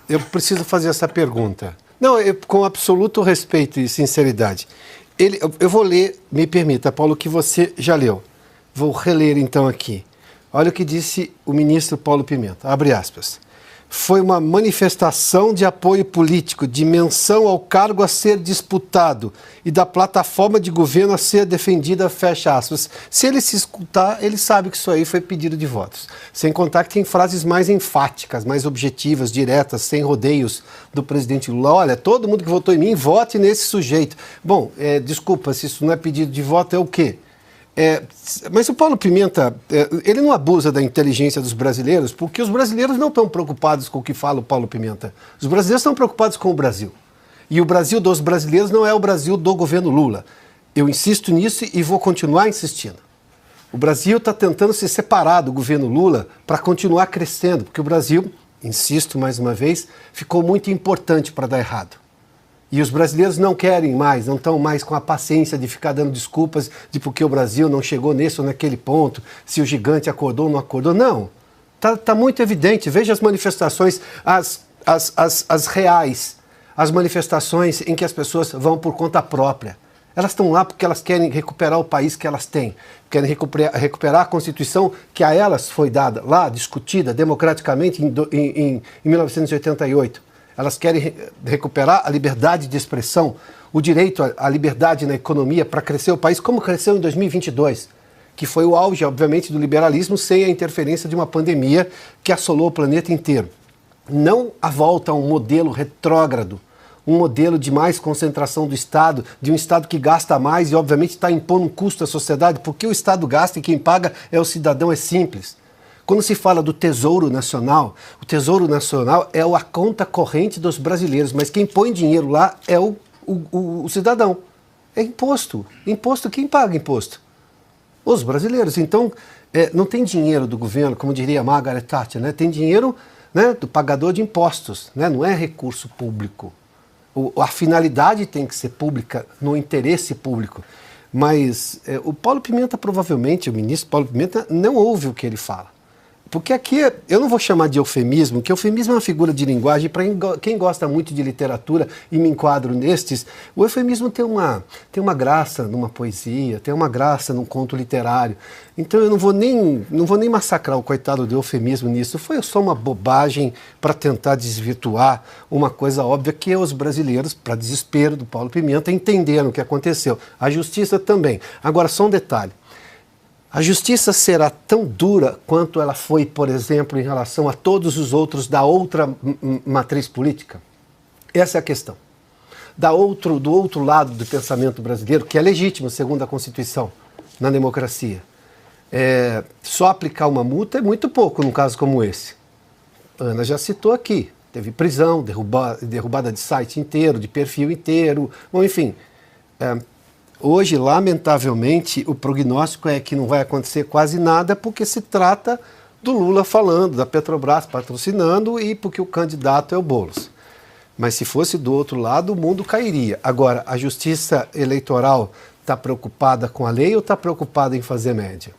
eu preciso fazer essa pergunta. Não, com absoluto respeito e sinceridade. Eu vou ler, me permita, Paulo, que você já leu. Vou reler então aqui. Olha o que disse o ministro Paulo Pimenta, abre aspas. Foi uma manifestação de apoio político, de menção ao cargo a ser disputado e da plataforma de governo a ser defendida, fecha aspas. Se ele se escutar, ele sabe que isso aí foi pedido de votos. Sem contar que tem frases mais enfáticas, mais objetivas, diretas, sem rodeios do presidente Lula. Olha, todo mundo que votou em mim, vote nesse sujeito. Bom, desculpa, se isso não é pedido de voto, é o quê? Mas o Paulo Pimenta, ele não abusa da inteligência dos brasileiros, porque os brasileiros não estão preocupados com o que fala o Paulo Pimenta. Os brasileiros estão preocupados com o Brasil. E o Brasil dos brasileiros não é o Brasil do governo Lula. Eu insisto nisso e vou continuar insistindo. O Brasil está tentando se separar do governo Lula para continuar crescendo, porque o Brasil, insisto mais uma vez, ficou muito importante para dar errado. E os brasileiros não querem mais, não estão mais com a paciência de ficar dando desculpas de porque o Brasil não chegou nesse ou naquele ponto, se o gigante acordou ou não acordou. Não, está muito evidente. Veja as manifestações, as reais, as manifestações em que as pessoas vão por conta própria. Elas estão lá porque elas querem recuperar o país que elas têm, querem recuperar a Constituição que a elas foi dada lá, discutida democraticamente em 1988. Elas querem recuperar a liberdade de expressão, o direito à liberdade na economia para crescer o país, como cresceu em 2022, que foi o auge, obviamente, do liberalismo sem a interferência de uma pandemia que assolou o planeta inteiro. Não a volta a um modelo retrógrado, um modelo de mais concentração do Estado, de um Estado que gasta mais e, obviamente, está impondo um custo à sociedade, porque o Estado gasta e quem paga é o cidadão, é simples. Quando se fala do Tesouro Nacional, o Tesouro Nacional é a conta corrente dos brasileiros, mas quem põe dinheiro lá é o cidadão. É imposto. Imposto, quem paga imposto? Os brasileiros. Então, não tem dinheiro do governo, como diria Margaret Thatcher, né? Tem dinheiro, né, do pagador de impostos, né? Não é recurso público. A finalidade tem que ser pública, no interesse público. Mas o Paulo Pimenta, provavelmente, o ministro Paulo Pimenta, não ouve o que ele fala. Porque aqui, eu não vou chamar de eufemismo, que eufemismo é uma figura de linguagem, para quem gosta muito de literatura, e me enquadro nestes, o eufemismo tem uma graça numa poesia, tem uma graça num conto literário. Então eu não vou nem massacrar o coitado do eufemismo nisso, foi só uma bobagem para tentar desvirtuar uma coisa óbvia que os brasileiros, para desespero do Paulo Pimenta, entenderam o que aconteceu. A justiça também. Agora, só um detalhe. A justiça será tão dura quanto ela foi, por exemplo, em relação a todos os outros da outra matriz política? Essa é a questão. Do outro lado do pensamento brasileiro, que é legítimo, segundo a Constituição, na democracia. Só aplicar uma multa é muito pouco num caso como esse. Ana já citou aqui. Teve prisão, derrubada de site inteiro, de perfil inteiro, bom, enfim. Hoje, lamentavelmente, o prognóstico é que não vai acontecer quase nada porque se trata do Lula falando, da Petrobras patrocinando e porque o candidato é o Boulos. Mas se fosse do outro lado, o mundo cairia. Agora, a justiça eleitoral está preocupada com a lei ou está preocupada em fazer média?